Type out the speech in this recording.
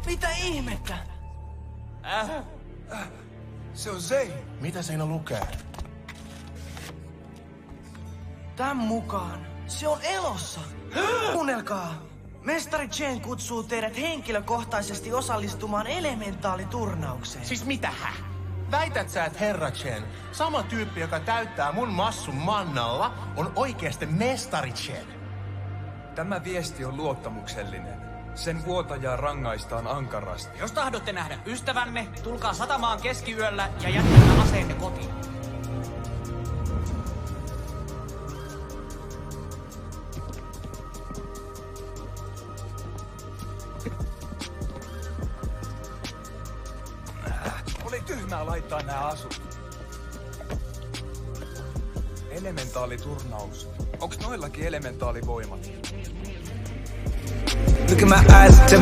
Mitä ihmettä? Se on Zane. Mitä siinä lukee? Tän mukaan se on elossa. Kuunnelkaa. Mestari Chen kutsuu teidät henkilökohtaisesti osallistumaan elementaalturnaukseen. Siis mitähä? Väität sä, että herra Chen, sama tyyppi, joka täyttää mun massun mannalla, on oikeasti mestari Chen? Tämä viesti on luottamuksellinen. Sen vuotajaa rangaistaan ankarasti. Jos tahdotte nähdä ystävämme, tulkaa satamaan keskiyöllä ja jättäkää aseenne kotiin. Oli tyhmää laittaa nämä asut. Elementaaliturnaus. Onks noillakin elementaalivoimat? Look in my eyes,